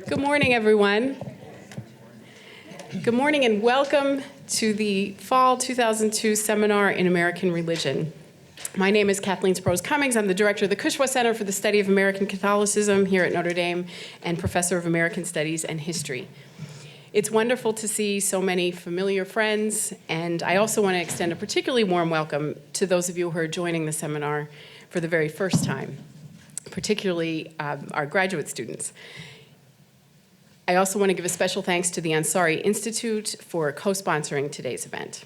Good morning, everyone. Good morning and welcome to the Fall 2002 Seminar in American Religion. My name is Kathleen Sprose-Cummings. I'm the director of the Cushwa Center for the Study of American Catholicism here at Notre Dame and professor of American Studies and History. It's wonderful to see so many familiar friends, and I also want to extend a particularly warm welcome to those of you who are joining the seminar for the very first time, particularly our graduate students. I also want to give a special thanks to the Ansari Institute for co-sponsoring today's event.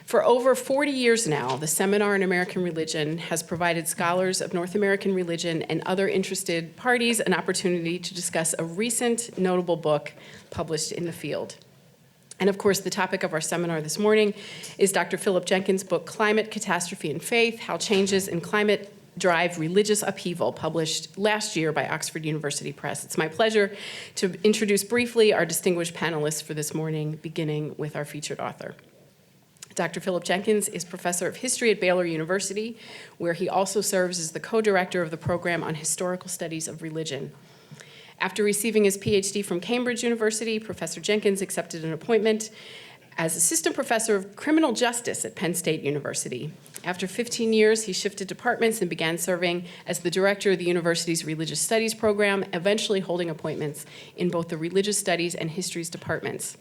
For over 40 years now, the Seminar in American Religion has provided scholars of North American religion and other interested parties an opportunity to discuss a recent notable book published in the field. And of course, the topic of our seminar this morning is Dr. Philip Jenkins' book, Climate, Catastrophe, and Faith: How Changes in Climate Drive Religious Upheaval, published last year by Oxford University Press. It's my pleasure to introduce briefly our distinguished panelists for this morning, beginning with our featured author. Dr. Philip Jenkins is professor of history at Baylor University, where he also serves as the co-director of the program on historical studies of religion. After receiving his PhD from Cambridge University, Professor Jenkins accepted an appointment as assistant professor of criminal justice at Penn State University. After 15 years, he shifted departments and began serving as the director of the university's religious studies program, eventually holding appointments in both the religious studies and histories departments.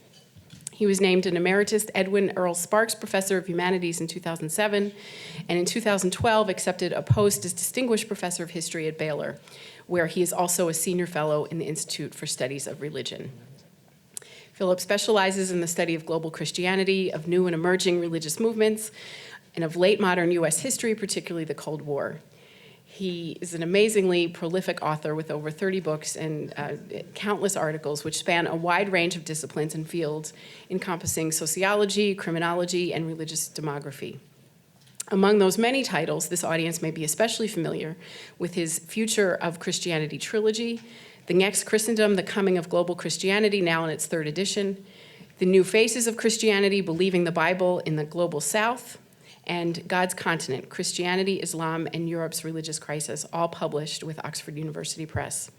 He was named an Emeritus Edwin Earl Sparks Professor of Humanities in 2007, and in 2012 accepted a post as Distinguished Professor of History at Baylor, where he is also a Senior Fellow in the Institute for Studies of Religion. Philip specializes in the study of global Christianity, of new and emerging religious movements, and of late modern US history, particularly the Cold War. He is an amazingly prolific author with over 30 books and countless articles which span a wide range of disciplines and fields encompassing sociology, criminology, and religious demography. Among those many titles, this audience may be especially familiar with his Future of Christianity trilogy, The Next Christendom, The Coming of Global Christianity, now in its 3rd edition, The New Faces of Christianity, Believing the Bible in the Global South, and God's Continent, Christianity, Islam, and Europe's Religious Crisis, all published with Oxford University Press.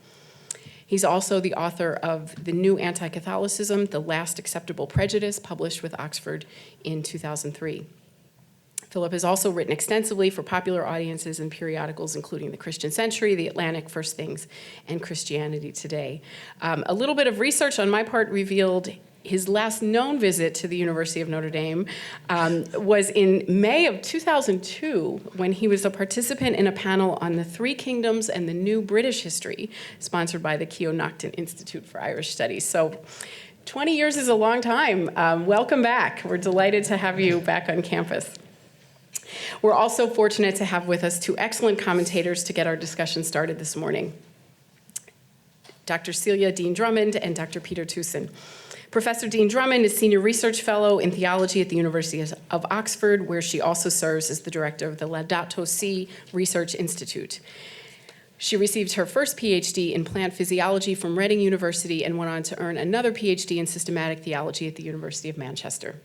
He's also the author of The New Anti-Catholicism, The Last Acceptable Prejudice, published with Oxford in 2003. Philip has also written extensively for popular audiences and periodicals, including The Christian Century, The Atlantic, First Things, and Christianity Today. A little bit of research on my part revealed his last known visit to the University of Notre Dame was in May of 2002, when he was a participant in a panel on the Three Kingdoms and the New British History, sponsored by the Keoughtnon Institute for Irish Studies. So 20 years is a long time. Welcome back. We're delighted to have you back on campus. We're also fortunate to have with us two excellent commentators to get our discussion started this morning, Dr. Celia Deane-Drummond and Dr. Peter Thuesen. Professor Deane-Drummond is Senior Research Fellow in Theology at the University of Oxford, where she also serves as the director of the Laudato Si Research Institute. She received her first PhD in plant physiology from Reading University and went on to earn another PhD in systematic theology at the University of Manchester.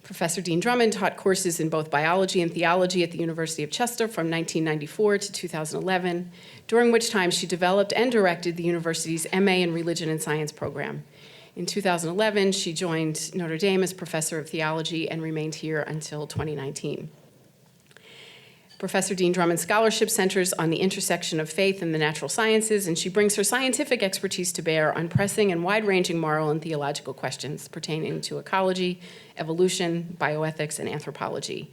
Professor Deane-Drummond taught courses in both biology and theology at the University of Chester from 1994 to 2011, during which time she developed and directed the university's MA in Religion and Science program. In 2011, she joined Notre Dame as professor of theology and remained here until 2019. Professor Deane-Drummond's scholarship centers on the intersection of faith and the natural sciences, and she brings her scientific expertise to bear on pressing and wide-ranging moral and theological questions pertaining to ecology, evolution, bioethics, and anthropology.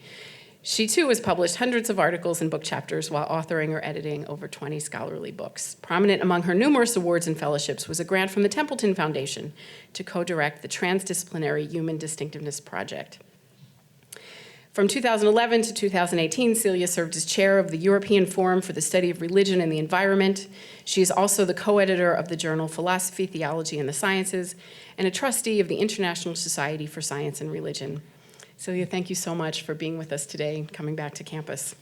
She, too, has published hundreds of articles and book chapters while authoring or editing over 20 scholarly books. Prominent among her numerous awards and fellowships was a grant from the Templeton Foundation to co-direct the Transdisciplinary Human Distinctiveness Project. From 2011 to 2018, Celia served as chair of the European Forum for the Study of Religion and the Environment. She is also the co-editor of the journal Philosophy, Theology, and the Sciences, and a trustee of the International Society for Science and Religion. Celia, thank you so much for being with us today, coming back to campus.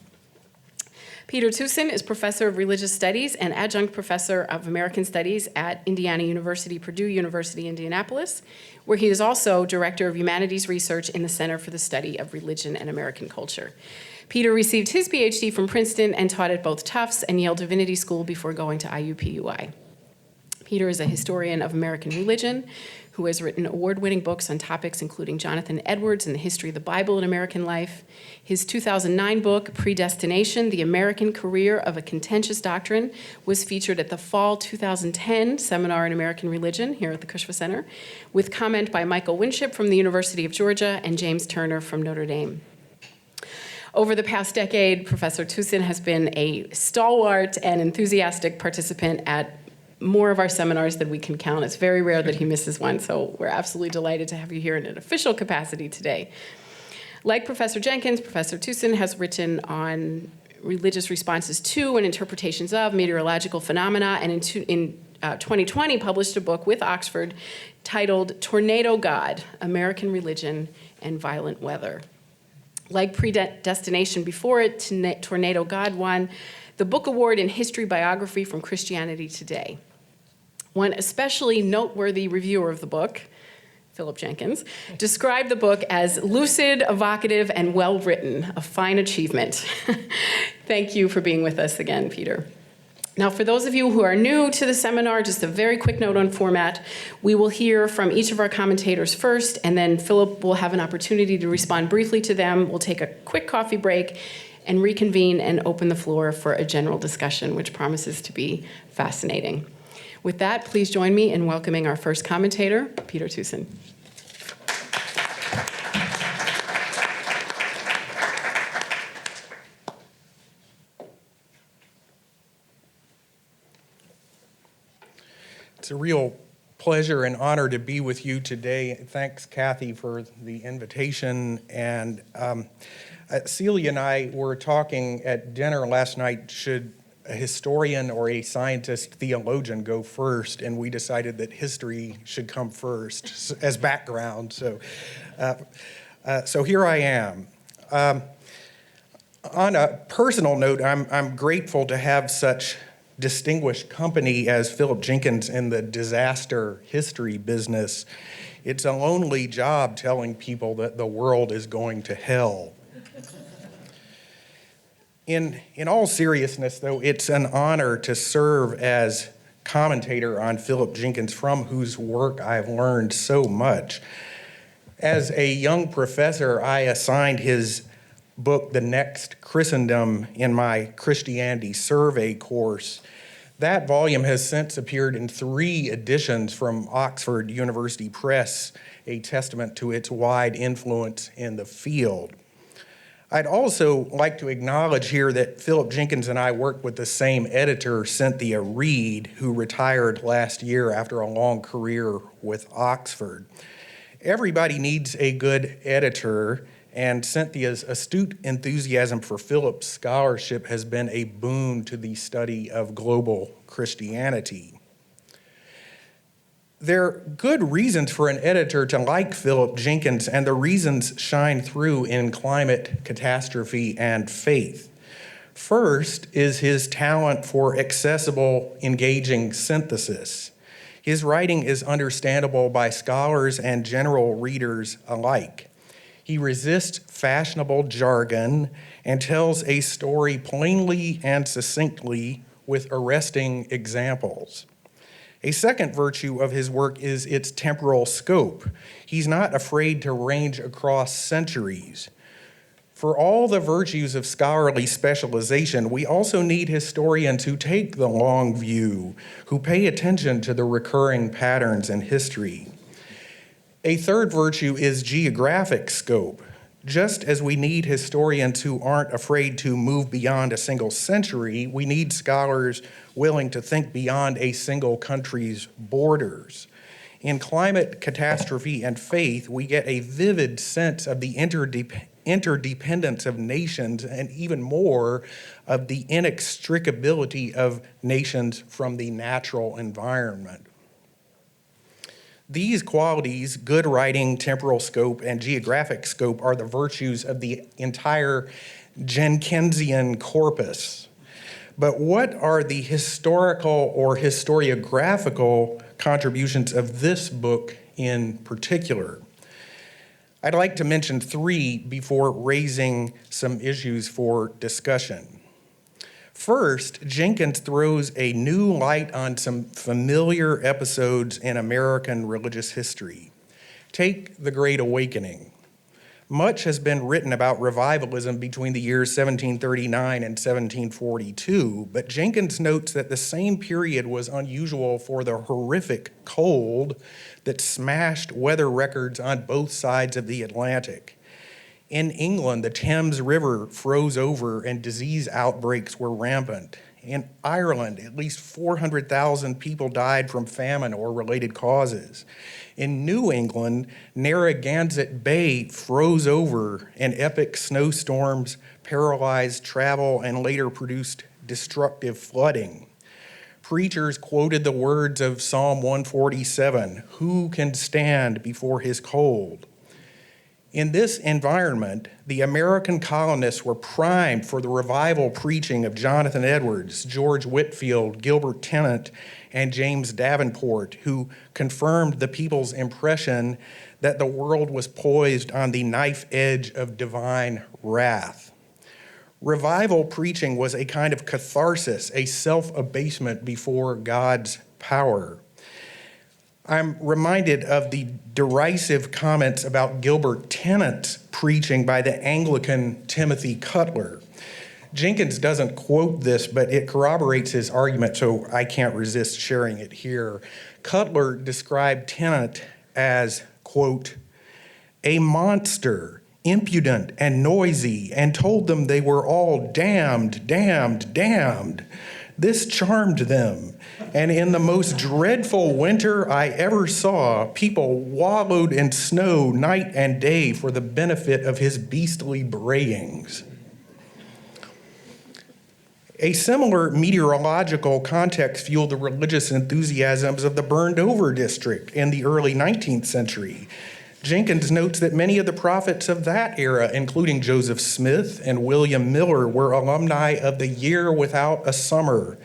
Peter Thuesen is professor of religious studies and adjunct professor of American Studies at Indiana University, Purdue University, Indianapolis, where he is also director of humanities research in the Center for the Study of Religion and American Culture. Peter received his PhD from Princeton and taught at both Tufts and Yale Divinity School before going to IUPUI. Peter is a historian of American religion who has written award-winning books on topics including Jonathan Edwards and the history of the Bible in American life. His 2009 book, Predestination, The American Career of a Contentious Doctrine, was featured at the Fall 2010 Seminar in American Religion here at the Cushwa Center, with comment by Michael Winship from the University of Georgia and James Turner from Notre Dame. Over the past decade, Professor Thuesen has been a stalwart and enthusiastic participant at more of our seminars than we can count. It's very rare that he misses one, so we're absolutely delighted to have you here in an official capacity today. Like Professor Jenkins, Professor Thuesen has written on religious responses to and interpretations of meteorological phenomena, and in 2020 published a book with Oxford titled Tornado God, American Religion and Violent Weather. Like Predestination before it, Tornado God won the Book Award in History Biography from Christianity Today. One especially noteworthy reviewer of the book, Philip Jenkins, described the book as lucid, evocative, and well-written, a fine achievement. Thank you for being with us again, Peter. Now, for those of you who are new to the seminar, just a very quick note on format. We will hear from each of our commentators first, and then Philip will have an opportunity to respond briefly to them. We'll take a quick coffee break and reconvene and open the floor for a general discussion, which promises to be fascinating. With that, please join me in welcoming our first commentator, Peter Thuesen. It's a real pleasure and honor to be with you today. Thanks, Kathy, for the invitation. And Celia and I were talking at dinner last night, should a historian or a scientist theologian go first, and we decided that history should come first as background. So here I am. On a personal note, I'm grateful to have such distinguished company as Philip Jenkins in the disaster history business. It's a lonely job telling people that the world is going to hell. In all seriousness, though, it's an honor to serve as commentator on Philip Jenkins, from whose work I've learned so much. As a young professor, I assigned his book, The Next Christendom, in my Christianity Survey course. That volume has since appeared in 3 editions from Oxford University Press, a testament to its wide influence in the field. I'd also like to acknowledge here that Philip Jenkins and I worked with the same editor, Cynthia Reed, who retired last year after a long career with Oxford. Everybody needs a good editor, and Cynthia's astute enthusiasm for Philip's scholarship has been a boon to the study of global Christianity. There are good reasons for an editor to like Philip Jenkins, and the reasons shine through in Climate, Catastrophe, and Faith. First is his talent for accessible, engaging synthesis. His writing is understandable by scholars and general readers alike. He resists fashionable jargon and tells a story plainly and succinctly with arresting examples. A second virtue of his work is its temporal scope. He's not afraid to range across centuries. For all the virtues of scholarly specialization, we also need historians who take the long view, who pay attention to the recurring patterns in history. A third virtue is geographic scope. Just as we need historians who aren't afraid to move beyond a single century, we need scholars willing to think beyond a single country's borders. In Climate, Catastrophe, and Faith, we get a vivid sense of the interdependence of nations, and even more of the inextricability of nations from the natural environment. These qualities, good writing, temporal scope, and geographic scope, are the virtues of the entire Jenkinsian corpus. But what are the historical or historiographical contributions of this book in particular? I'd like to mention 3 before raising some issues for discussion. First, Jenkins throws a new light on some familiar episodes in American religious history. Take the Great Awakening. Much has been written about revivalism between the years 1739 and 1742, but Jenkins notes that the same period was unusual for the horrific cold that smashed weather records on both sides of the Atlantic. In England, the Thames River froze over and disease outbreaks were rampant. In Ireland, at least 400,000 people died from famine or related causes. In New England, Narragansett Bay froze over and epic snowstorms paralyzed travel and later produced destructive flooding. Preachers quoted the words of Psalm 147, "Who can stand before his cold?" In this environment, the American colonists were primed for the revival preaching of Jonathan Edwards, George Whitefield, Gilbert Tennant, and James Davenport, who confirmed the people's impression that the world was poised on the knife edge of divine wrath. Revival preaching was a kind of catharsis, a self-abasement before God's power. I'm reminded of the derisive comments about Gilbert Tennant's preaching by the Anglican Timothy Cutler. Jenkins doesn't quote this, but it corroborates his argument, so I can't resist sharing it here. Cutler described Tennant as, quote, "a monster, impudent and noisy, and told them they were all damned, damned, damned. This charmed them, and in the most dreadful winter I ever saw, people wallowed in snow night and day for the benefit of his beastly brayings." A similar meteorological context fueled the religious enthusiasms of the burned-over district in the early 19th century. Jenkins notes that many of the prophets of that era, including Joseph Smith and William Miller, were alumni of the Year Without a Summer,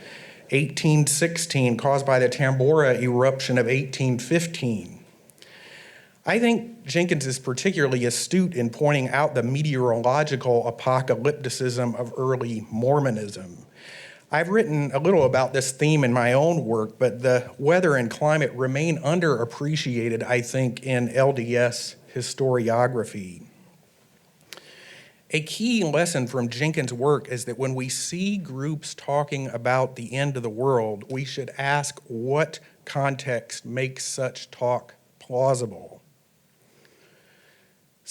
1816, caused by the Tambora eruption of 1815. I think Jenkins is particularly astute in pointing out the meteorological apocalypticism of early Mormonism. I've written a little about this theme in my own work, but the weather and climate remain underappreciated, I think, in LDS historiography. A key lesson from Jenkins' work is that when we see groups talking about the end of the world, we should ask what context makes such talk plausible.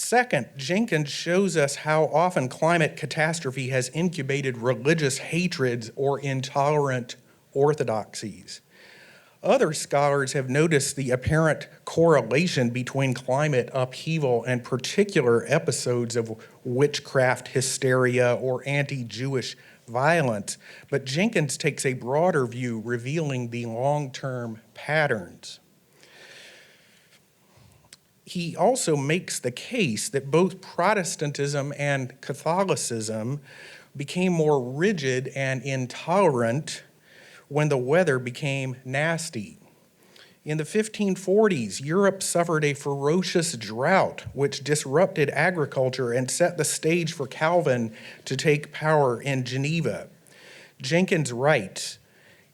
Second, Jenkins shows us how often climate catastrophe has incubated religious hatreds or intolerant orthodoxies. Other scholars have noticed the apparent correlation between climate upheaval and particular episodes of witchcraft hysteria or anti-Jewish violence, but Jenkins takes a broader view, revealing the long-term patterns. He also makes the case that both Protestantism and Catholicism became more rigid and intolerant when the weather became nasty. In the 1540s, Europe suffered a ferocious drought which disrupted agriculture and set the stage for Calvin to take power in Geneva. Jenkins writes,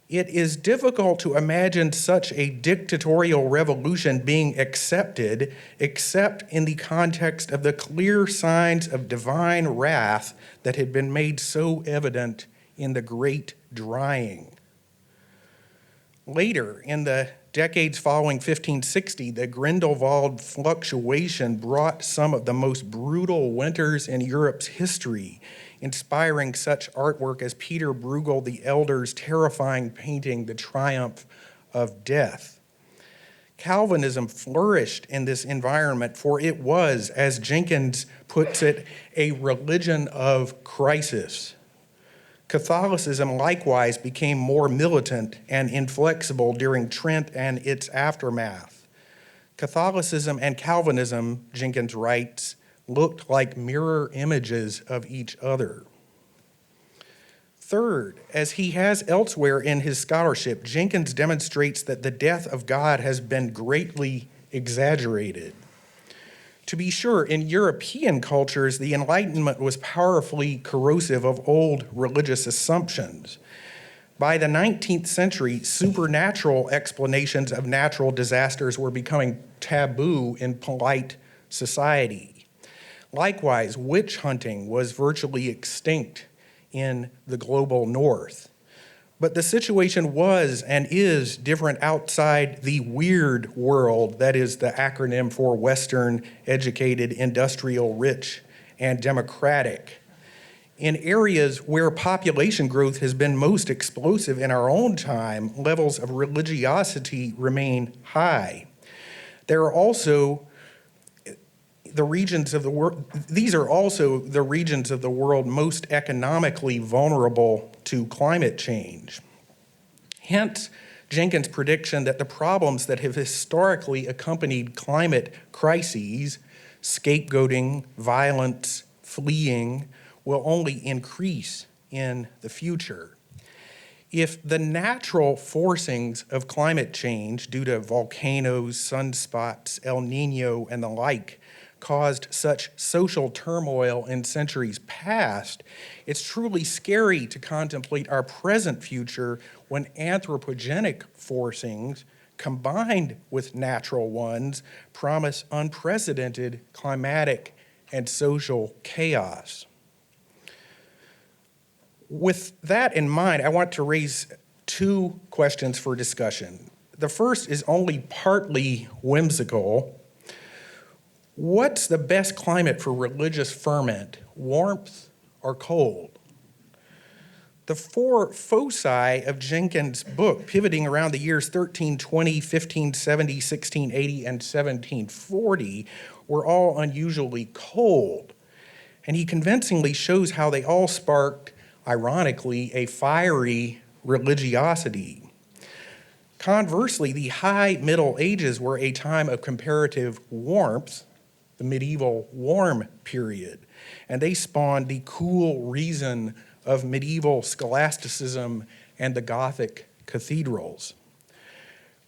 "It is difficult to imagine such a dictatorial revolution being accepted except in the context of the clear signs of divine wrath that had been made so evident in the Great Drying." Later, in the decades following 1560, the Grindelwald fluctuation brought some of the most brutal winters in Europe's history, inspiring such artwork as Peter Bruegel the Elder's terrifying painting, The Triumph of Death. Calvinism flourished in this environment, for it was, as Jenkins puts it, a religion of crisis. Catholicism likewise became more militant and inflexible during Trent and its aftermath. Catholicism and Calvinism, Jenkins writes, looked like mirror images of each other. Third, as he has elsewhere in his scholarship, Jenkins demonstrates that the death of God has been greatly exaggerated. To be sure, in European cultures, the Enlightenment was powerfully corrosive of old religious assumptions. By the 19th century, supernatural explanations of natural disasters were becoming taboo in polite society. Likewise, witch hunting was virtually extinct in the global north. But the situation was and is different outside the weird world that is the acronym for Western, educated, industrial, rich, and democratic. In areas where population growth has been most explosive in our own time, levels of religiosity remain high. There are also the regions of the world, these are also the regions of the world most economically vulnerable to climate change. Hence, Jenkins' prediction that the problems that have historically accompanied climate crises, scapegoating, violence, fleeing, will only increase in the future. If the natural forcings of climate change due to volcanoes, sunspots, El Nino, and the like caused such social turmoil in centuries past, it's truly scary to contemplate our present future when anthropogenic forcings combined with natural ones promise unprecedented climatic and social chaos. With that in mind, I want to raise two questions for discussion. The first is only partly whimsical. What's the best climate for religious ferment, warmth or cold? The four foci of Jenkins' book, pivoting around the years 1320, 1570, 1680, and 1740, were all unusually cold. And he convincingly shows how they all sparked, ironically, a fiery religiosity. Conversely, the high Middle Ages were a time of comparative warmth, the medieval warm period, and they spawned the cool reason of medieval scholasticism and the Gothic cathedrals.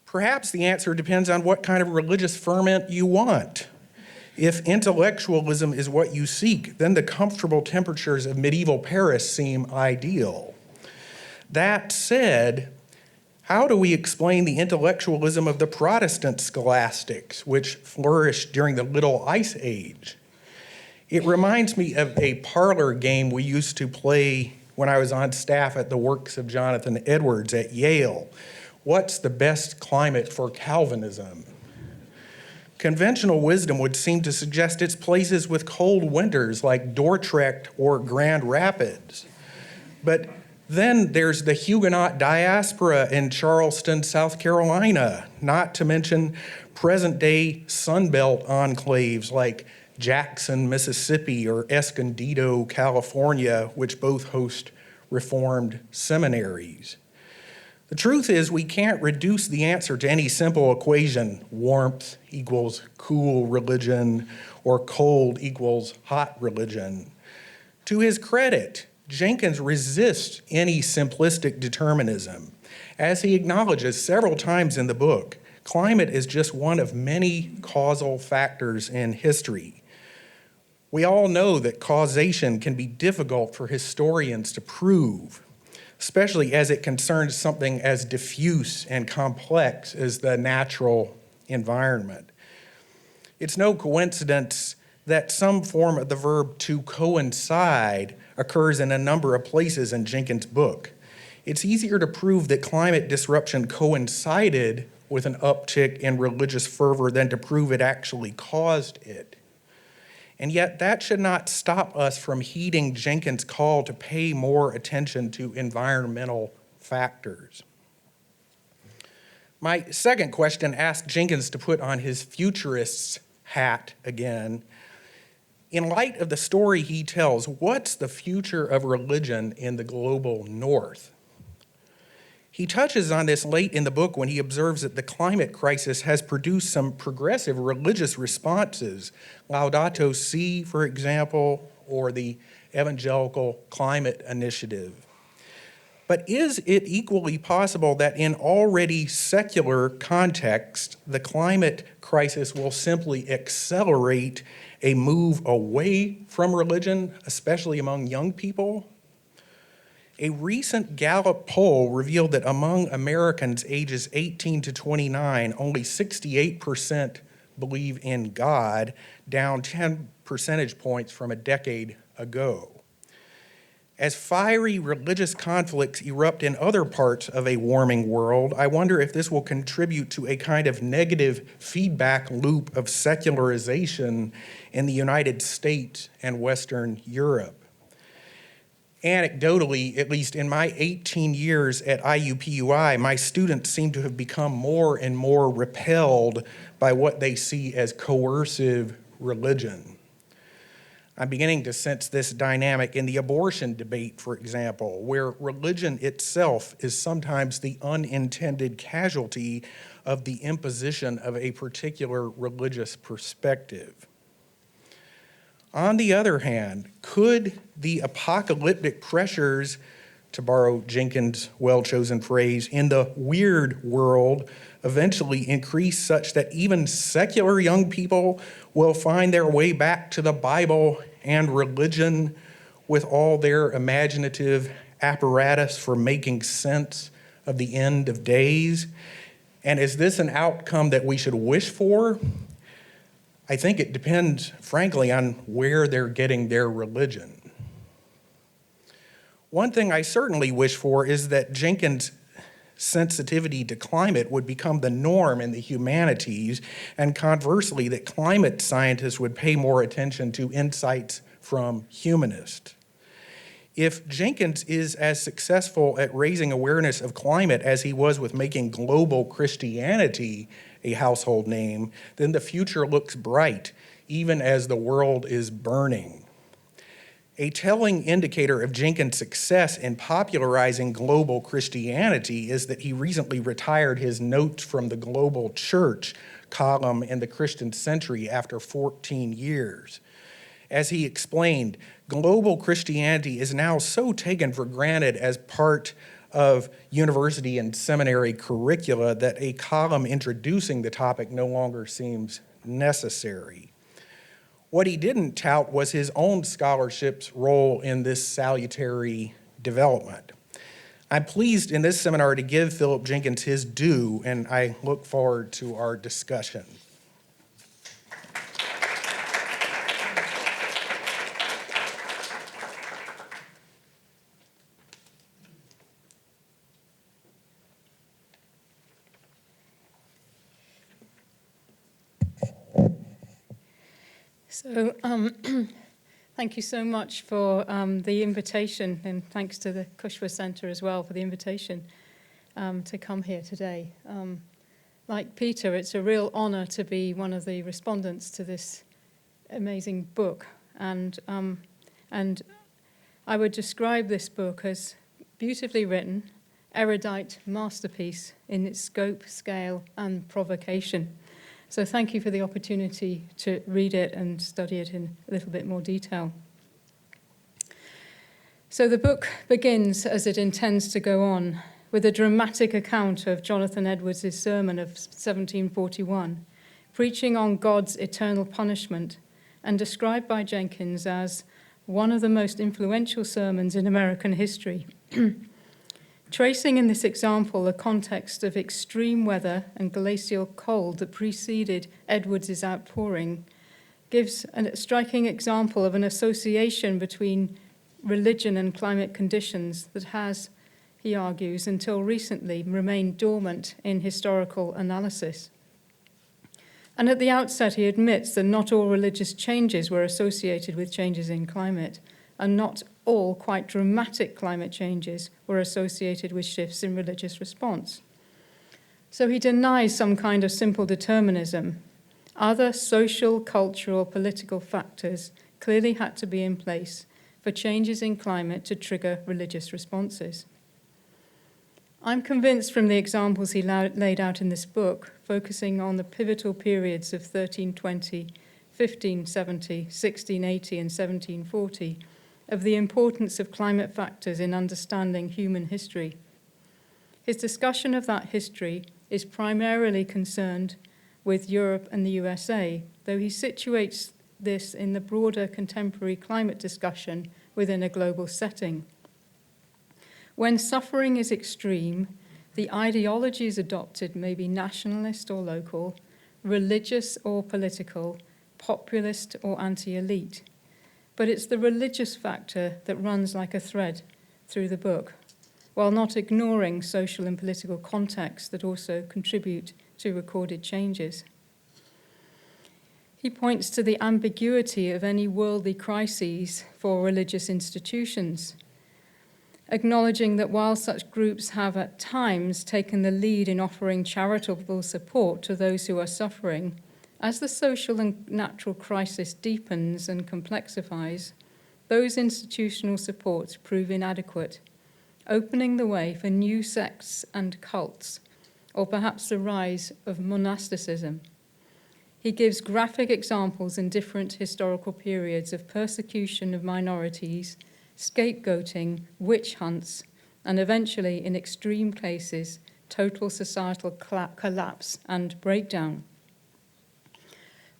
Perhaps the answer depends on what kind of religious ferment you want. If intellectualism is what you seek, then the comfortable temperatures of medieval Paris seem ideal. That said, how do we explain the intellectualism of the Protestant scholastics, which flourished during the Little Ice Age? It reminds me of a parlor game we used to play when I was on staff at the works of Jonathan Edwards at Yale. What's the best climate for Calvinism? Conventional wisdom would seem to suggest it's places with cold winters like Dordrecht or Grand Rapids. But then there's the Huguenot diaspora in Charleston, South Carolina, not to mention present-day Sunbelt enclaves like Jackson, Mississippi, or Escondido, California, which both host Reformed seminaries. The truth is, we can't reduce the answer to any simple equation, warmth equals cool religion, or cold equals hot religion. To his credit, Jenkins resists any simplistic determinism. As he acknowledges several times in the book, climate is just one of many causal factors in history. We all know that causation can be difficult for historians to prove, especially as it concerns something as diffuse and complex as the natural environment. It's no coincidence that some form of the verb to coincide occurs in a number of places in Jenkins' book. It's easier to prove that climate disruption coincided with an uptick in religious fervor than to prove it actually caused it. And yet that should not stop us from heeding Jenkins' call to pay more attention to environmental factors. My second question asked Jenkins to put on his futurist's hat again. In light of the story he tells, what's the future of religion in the global north? He touches on this late in the book when he observes that the climate crisis has produced some progressive religious responses, Laudato Si, for example, or the Evangelical Climate Initiative. But is it equally possible that in already secular context, the climate crisis will simply accelerate a move away from religion, especially among young people? A recent Gallup poll revealed that among Americans ages 18 to 29, only 68% believe in God, down 10 percentage points from a decade ago. As fiery religious conflicts erupt in other parts of a warming world, I wonder if this will contribute to a kind of negative feedback loop of secularization in the United States and Western Europe. Anecdotally, at least in my 18 years at IUPUI, my students seem to have become more and more repelled by what they see as coercive religion. I'm beginning to sense this dynamic in the abortion debate, for example, where religion itself is sometimes the unintended casualty of the imposition of a particular religious perspective. On the other hand, could the apocalyptic pressures, to borrow Jenkins' well-chosen phrase, in the weird world eventually increase such that even secular young people will find their way back to the Bible and religion with all their imaginative apparatus for making sense of the end of days? And is this an outcome that we should wish for? I think it depends, frankly, on where they're getting their religion. One thing I certainly wish for is that Jenkins' sensitivity to climate would become the norm in the humanities, and conversely, that climate scientists would pay more attention to insights from humanists. If Jenkins is as successful at raising awareness of climate as he was with making global Christianity a household name, then the future looks bright, even as the world is burning. A telling indicator of Jenkins' success in popularizing global Christianity is that he recently retired his Notes from the Global Church column in the Christian Century after 14 years. As he explained, global Christianity is now so taken for granted as part of university and seminary curricula that a column introducing the topic no longer seems necessary. What he didn't tout was his own scholarship's role in this salutary development. I'm pleased in this seminar to give Philip Jenkins his due, and I look forward to our discussion. So thank you so much for the invitation, and thanks to the Cushwa Center as well for the invitation to come here today. Like Peter, it's a real honor to be one of the respondents to this amazing book, and I would describe this book as beautifully written, erudite masterpiece in its scope, scale, and provocation. So thank you for the opportunity to read it and study it in a little bit more detail. So the book begins, as it intends to go on, with a dramatic account of Jonathan Edwards' sermon of 1741, preaching on God's eternal punishment, and described by Jenkins as one of the most influential sermons in American history. Tracing in this example the context of extreme weather and glacial cold that preceded Edwards' outpouring, gives a striking example of an association between religion and climate conditions that has, he argues, until recently remained dormant in historical analysis. And at the outset, he admits that not all religious changes were associated with changes in climate, and not all quite dramatic climate changes were associated with shifts in religious response. So he denies some kind of simple determinism. Other social, cultural, political factors clearly had to be in place for changes in climate to trigger religious responses. I'm convinced from the examples he laid out in this book, focusing on the pivotal periods of 1320, 1570, 1680, and 1740, of the importance of climate factors in understanding human history. His discussion of that history is primarily concerned with Europe and the USA, though he situates this in the broader contemporary climate discussion within a global setting. When suffering is extreme, the ideologies adopted may be nationalist or local, religious or political, populist or anti-elite. But it's the religious factor that runs like a thread through the book, while not ignoring social and political contexts that also contribute to recorded changes. He points to the ambiguity of any worldly crises for religious institutions, acknowledging that while such groups have at times taken the lead in offering charitable support to those who are suffering, as the social and natural crisis deepens and complexifies, those institutional supports prove inadequate, opening the way for new sects and cults, or perhaps the rise of monasticism. He gives graphic examples in different historical periods of persecution of minorities, scapegoating, witch hunts, and eventually, in extreme cases, total societal collapse and breakdown.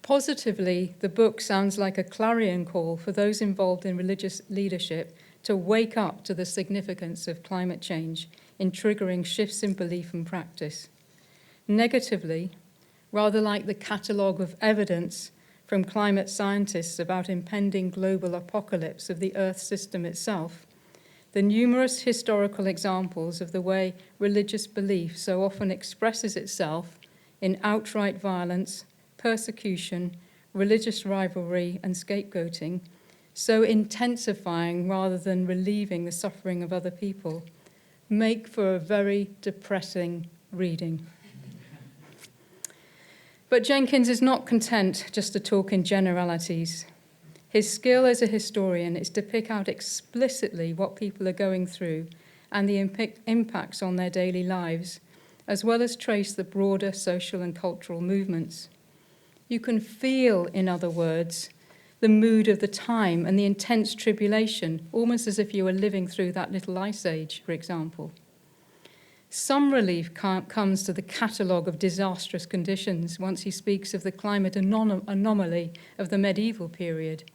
Positively, the book sounds like a clarion call for those involved in religious leadership to wake up to the significance of climate change in triggering shifts in belief and practice. Negatively, rather like the catalogue of evidence from climate scientists about impending global apocalypse of the Earth system itself, the numerous historical examples of the way religious belief so often expresses itself in outright violence, persecution, religious rivalry, and scapegoating, so intensifying rather than relieving the suffering of other people, make for a very depressing reading. But Jenkins is not content just to talk in generalities. His skill as a historian is to pick out explicitly what people are going through and the impacts on their daily lives, as well as trace the broader social and cultural movements. You can feel, in other words, the mood of the time and the intense tribulation, almost as if you were living through that little ice age, for example. Some relief comes to the catalogue of disastrous conditions once he speaks of the climate anomaly of the medieval period.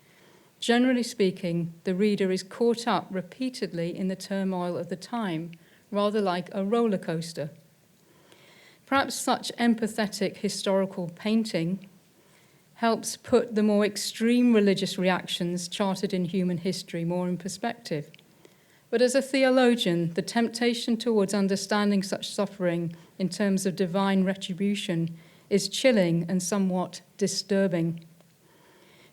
Generally speaking, the reader is caught up repeatedly in the turmoil of the time, rather like a roller coaster. Perhaps such empathetic historical painting helps put the more extreme religious reactions charted in human history more in perspective. But as a theologian, the temptation towards understanding such suffering in terms of divine retribution is chilling and somewhat disturbing.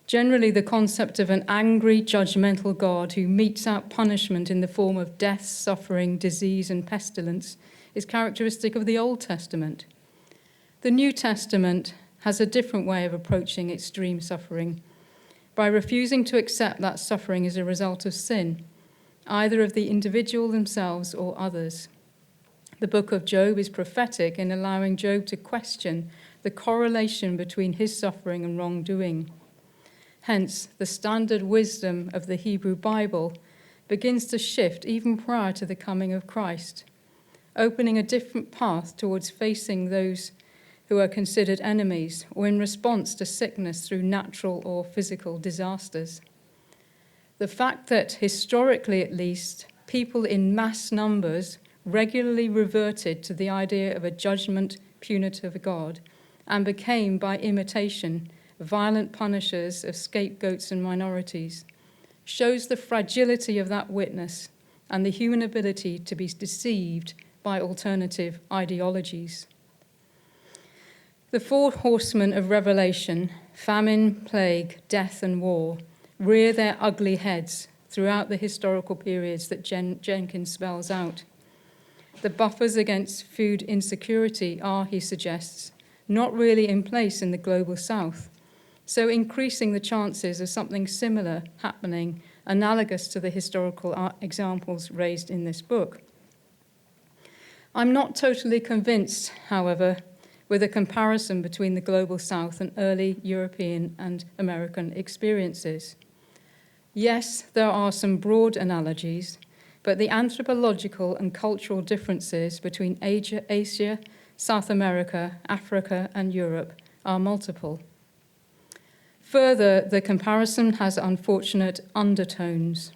Generally, the concept of an angry, judgmental God who metes out punishment in the form of death, suffering, disease, and pestilence is characteristic of the Old Testament. The New Testament has a different way of approaching extreme suffering by refusing to accept that suffering is a result of sin, either of the individual themselves or others. The book of Job is prophetic in allowing Job to question the correlation between his suffering and wrongdoing. Hence, the standard wisdom of the Hebrew Bible begins to shift even prior to the coming of Christ, opening a different path towards facing those who are considered enemies or in response to sickness through natural or physical disasters. The fact that, historically at least, people in mass numbers regularly reverted to the idea of a judgment, punitive God and became, by imitation, violent punishers of scapegoats and minorities shows the fragility of that witness and the human ability to be deceived by alternative ideologies. The four horsemen of Revelation, famine, plague, death, and war, rear their ugly heads throughout the historical periods that Jenkins spells out. The buffers against food insecurity are, he suggests, not really in place in the global south, so increasing the chances of something similar happening, analogous to the historical examples raised in this book. I'm not totally convinced, however, with a comparison between the global south and early European and American experiences. Yes, there are some broad analogies, but the anthropological and cultural differences between Asia, South America, Africa, and Europe are multiple. Further, the comparison has unfortunate undertones.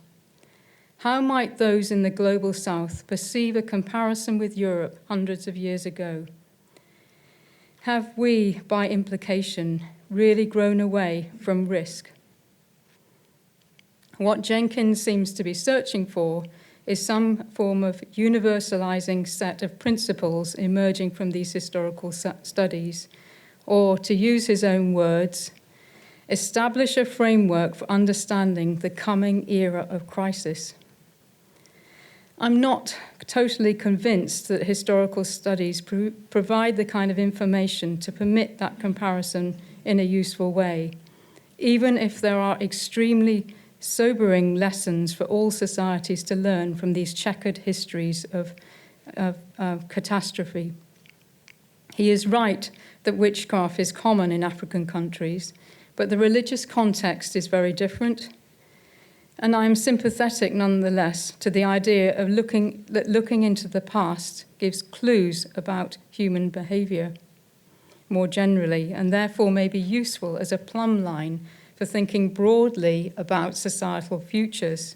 How might those in the global South perceive a comparison with Europe hundreds of years ago? Have we, by implication, really grown away from risk? What Jenkins seems to be searching for is some form of universalizing set of principles emerging from these historical studies, or, to use his own words, establish a framework for understanding the coming era of crisis. I'm not totally convinced that historical studies provide the kind of information to permit that comparison in a useful way, even if there are extremely sobering lessons for all societies to learn from these checkered histories of catastrophe. He is right that witchcraft is common in African countries, but the religious context is very different. And I am sympathetic nonetheless to the idea of looking into the past gives clues about human behavior more generally, and therefore may be useful as a plumb line for thinking broadly about societal futures.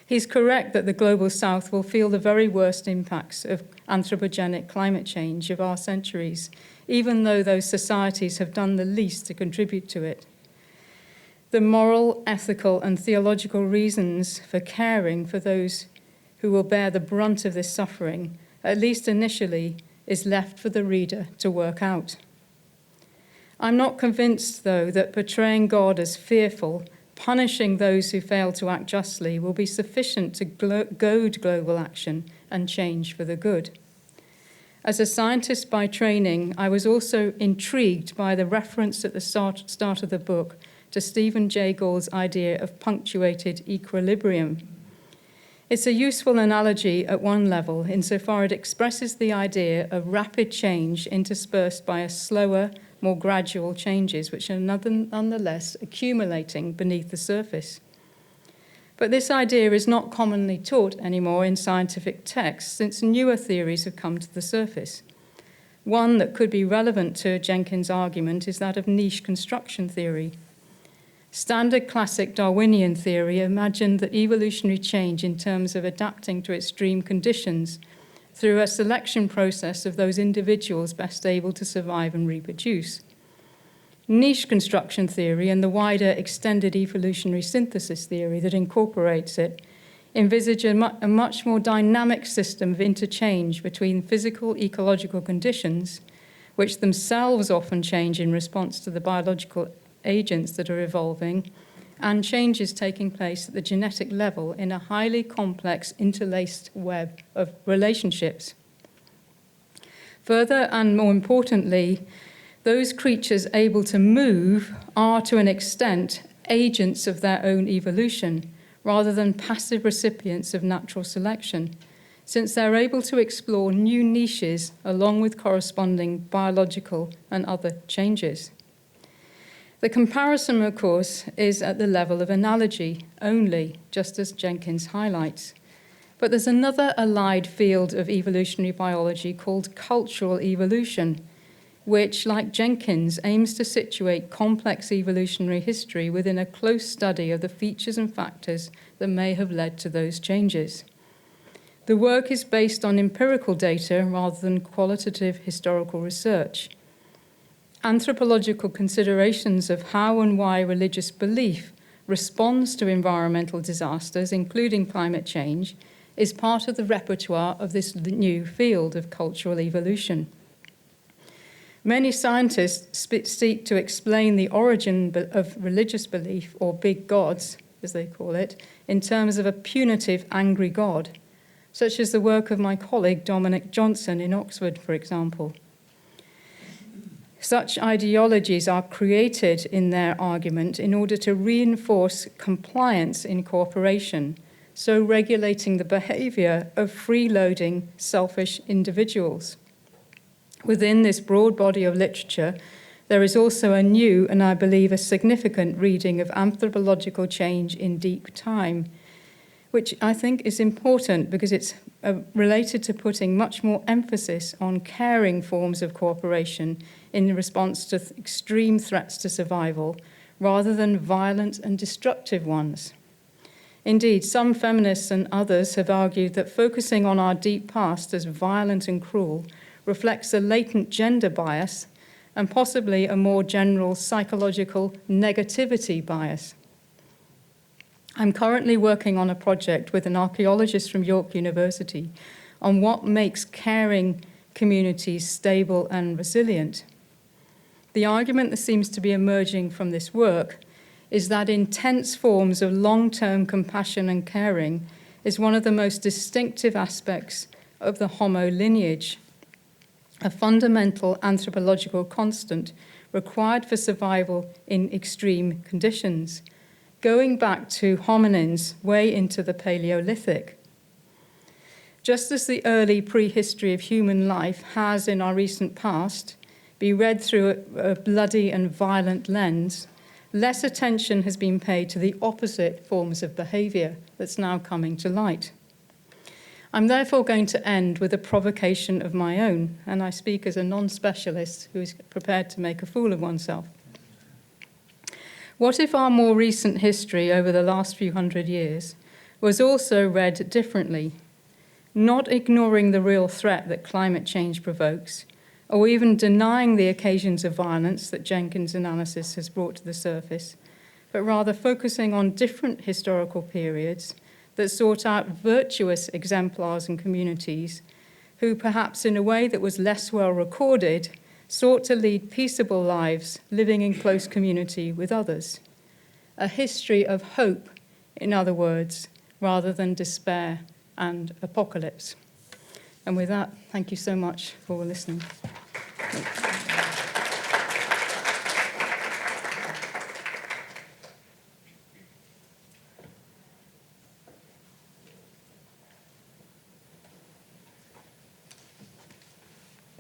He's correct that the global South will feel the very worst impacts of anthropogenic climate change of our centuries, even though those societies have done the least to contribute to it. The moral, ethical, and theological reasons for caring for those who will bear the brunt of this suffering, at least initially, is left for the reader to work out. I'm not convinced, though, that portraying God as fearful, punishing those who fail to act justly, will be sufficient to goad global action and change for the good. As a scientist by training, I was also intrigued by the reference at the start of the book to Stephen Jay Gould's idea of punctuated equilibrium. It's a useful analogy at one level, insofar it expresses the idea of rapid change interspersed by a slower, more gradual changes, which are nonetheless accumulating beneath the surface. But this idea is not commonly taught anymore in scientific texts, since newer theories have come to the surface. One that could be relevant to Jenkins' argument is that of niche construction theory. Standard classic Darwinian theory imagined that evolutionary change in terms of adapting to extreme conditions through a selection process of those individuals best able to survive and reproduce. Niche construction theory and the wider extended evolutionary synthesis theory that incorporates it envisage a much more dynamic system of interchange between physical ecological conditions, which themselves often change in response to the biological agents that are evolving, and changes taking place at the genetic level in a highly complex interlaced web of relationships. Further and more importantly, those creatures able to move are to an extent agents of their own evolution rather than passive recipients of natural selection, since they're able to explore new niches along with corresponding biological and other changes. The comparison, of course, is at the level of analogy only, just as Jenkins highlights. But there's another allied field of evolutionary biology called cultural evolution, which, like Jenkins, aims to situate complex evolutionary history within a close study of the features and factors that may have led to those changes. The work is based on empirical data rather than qualitative historical research. Anthropological considerations of how and why religious belief responds to environmental disasters, including climate change, is part of the repertoire of this new field of cultural evolution. Many scientists seek to explain the origin of religious belief, or big gods, as they call it, in terms of a punitive, angry God, such as the work of my colleague Dominic Johnson in Oxford, for example. Such ideologies are created in their argument in order to reinforce compliance in cooperation, so regulating the behavior of freeloading, selfish individuals. Within this broad body of literature, there is also a new, and I believe a significant, reading of anthropological change in deep time, which I think is important because it's related to putting much more emphasis on caring forms of cooperation in response to extreme threats to survival, rather than violent and destructive ones. Indeed, some feminists and others have argued that focusing on our deep past as violent and cruel reflects a latent gender bias and possibly a more general psychological negativity bias. I'm currently working on a project with an archaeologist from York University on what makes caring communities stable and resilient. The argument that seems to be emerging from this work is that intense forms of long-term compassion and caring is one of the most distinctive aspects of the Homo lineage, a fundamental anthropological constant required for survival in extreme conditions, going back to hominins way into the Paleolithic. Just as the early prehistory of human life has in our recent past been read through a bloody and violent lens, less attention has been paid to the opposite forms of behavior that's now coming to light. I'm therefore going to end with a provocation of my own, and I speak as a non-specialist who is prepared to make a fool of oneself. What if our more recent history over the last few hundred years was also read differently, not ignoring the real threat that climate change provokes, or even denying the occasions of violence that Jenkins' analysis has brought to the surface, but rather focusing on different historical periods that sought out virtuous exemplars and communities who, perhaps in a way that was less well recorded, sought to lead peaceable lives, living in close community with others. A history of hope, in other words, rather than despair and apocalypse. And with that, thank you so much for listening.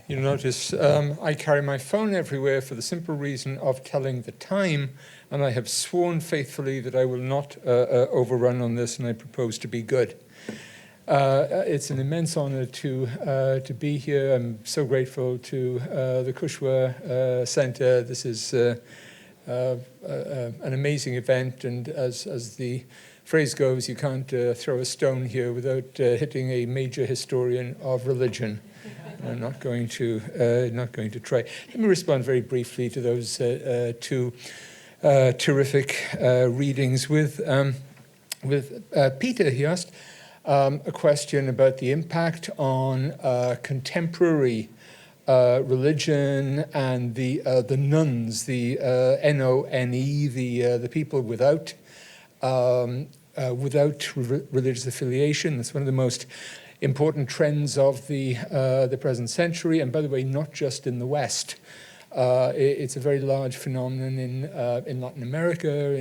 You'll notice I carry my phone everywhere for the simple reason of telling the time, and I have sworn faithfully that I will not overrun on this, and I propose to be good. It's an immense honor to be here. I'm so grateful to the Cushwa Center. This is an amazing event, and as the phrase goes, you can't throw a stone here without hitting a major historian of religion. I'm not going to try. Let me respond very briefly to those two terrific readings. With Peter, he asked a question about the impact on contemporary religion and the nuns, the N-O-N-E, the people without religious affiliation. That's one of the most important trends of the present century, and by the way, not just in the West. It's a very large phenomenon in Latin America,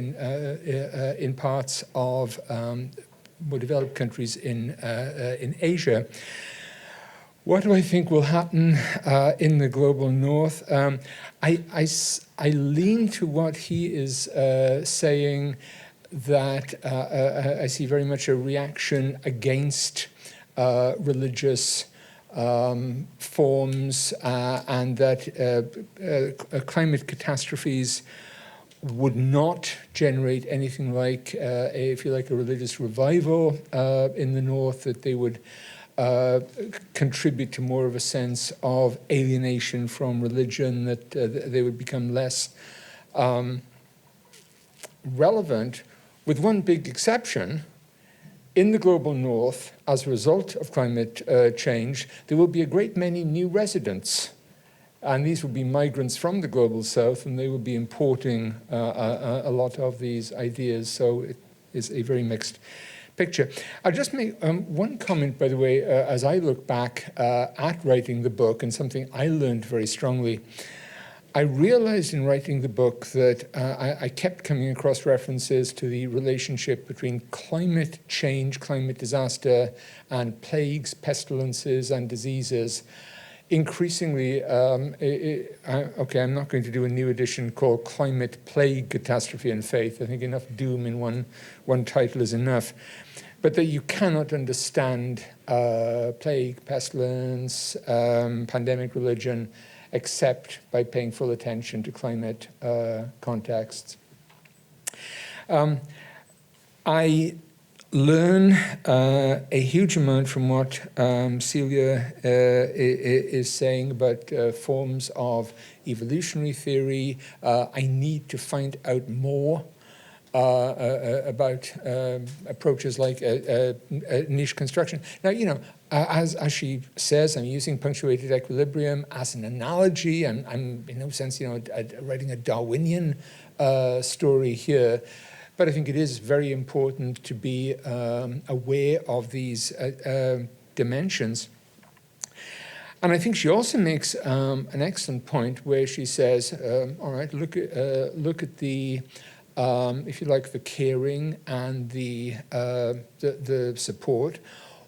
in parts of more developed countries in Asia. What do I think will happen in the global north? I lean to what he is saying, that I see very much a reaction against religious forms, and that climate catastrophes would not generate anything like, if you like, a religious revival in the north, that they would contribute to more of a sense of alienation from religion, that they would become less relevant, with one big exception. In the global north, as a result of climate change, there will be a great many new residents. And these will be migrants from the global south, and they will be importing a lot of these ideas. So it is a very mixed picture. I'll just make one comment, by the way, as I look back at writing the book, and something I learned very strongly. I realized in writing the book that I kept coming across references to the relationship between climate change, climate disaster, and plagues, pestilences, and diseases increasingly, okay, I'm not going to do a new edition called Climate, Plague, Catastrophe and Faith. I think enough doom in one title is enough. But that you cannot understand plague, pestilence, pandemic religion, except by paying full attention to climate contexts. I learn a huge amount from what Celia is saying about forms of evolutionary theory. I need to find out more about approaches like niche construction. Now, you know, as she says, I'm using punctuated equilibrium as an analogy. I'm in no sense, you know, writing a Darwinian story here. But I think it is very important to be aware of these dimensions. And I think she also makes an excellent point where she says, all right, look at the if you like, the caring and the support.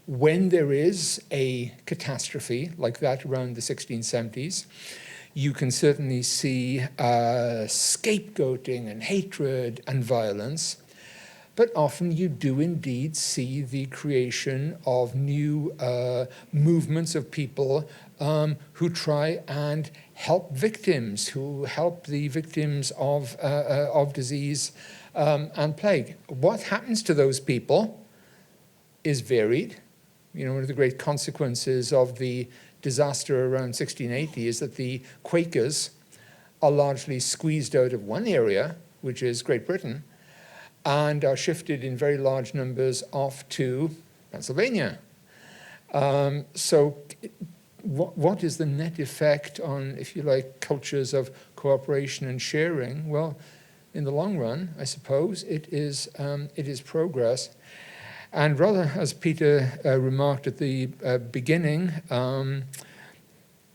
When there is a catastrophe like that around the 1670s, you can certainly see scapegoating and hatred and violence, but often you do indeed see the creation of new movements of people who try and help victims, who help the victims of disease and plague. What happens to those people is varied. You know, one of the great consequences of the disaster around 1680 is that the Quakers are largely squeezed out of one area, which is Great Britain, and are shifted in very large numbers off to Pennsylvania. So what is the net effect on, if you like, cultures of cooperation and sharing? Well, in the long run, I suppose, it is progress. And rather, as Peter remarked at the beginning,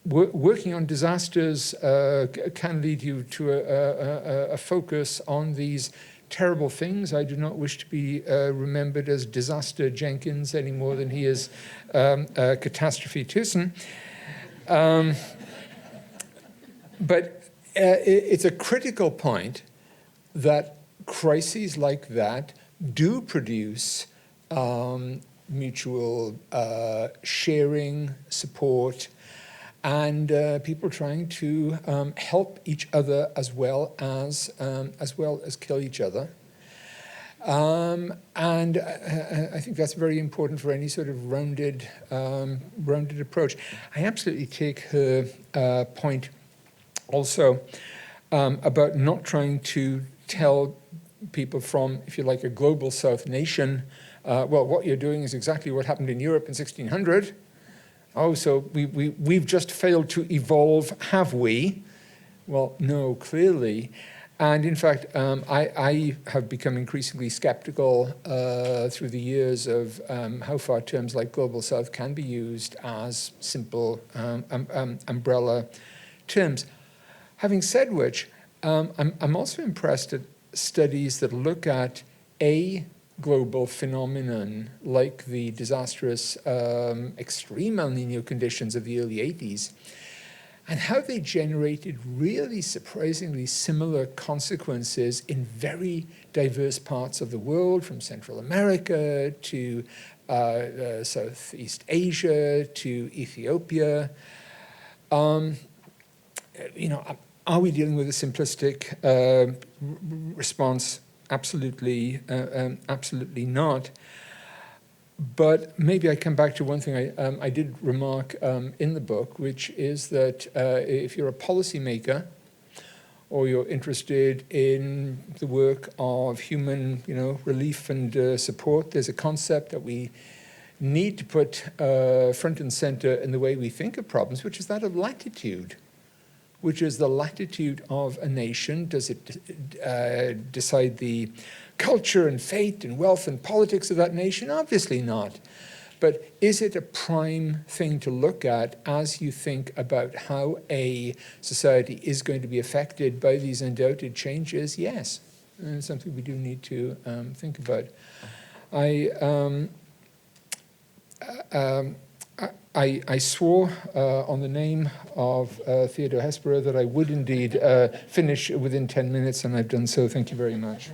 working on disasters can lead you to a focus on these terrible things. I do not wish to be remembered as Disaster Jenkins any more than he is Catastrophe Thuesen. But it's a critical point that crises like that do produce mutual sharing, support, and people trying to help each other as well as kill each other. And I think that's very important for any sort of rounded approach. I absolutely take her point also about not trying to tell people from, if you like, a global South nation, well, what you're doing is exactly what happened in Europe in 1600. Oh, so we've just failed to evolve, have we? Well, no, clearly. And in fact, I have become increasingly skeptical through the years of how far terms like Global South can be used as simple umbrella terms. Having said which, I'm also impressed at studies that look at a global phenomenon like the disastrous extreme El Nino conditions of the early 80s, and how they generated really surprisingly similar consequences in very diverse parts of the world, from Central America to Southeast Asia to Ethiopia. You know, are we dealing with a simplistic response? Absolutely, absolutely not. But maybe I come back to one thing I did remark in the book, which is that if you're a policymaker or you're interested in the work of human, relief and support, there's a concept that we need to put front and center in the way we think of problems, which is that of latitude, which is the latitude of a nation. Does it decide the culture and fate and wealth and politics of that nation? Obviously not. But is it a prime thing to look at as you think about how a society is going to be affected by these undoubted changes? Yes, and it's something we do need to think about. I swore on the name of Theodore Hesperer that I would indeed finish within 10 minutes, and I've done so. Thank you very much.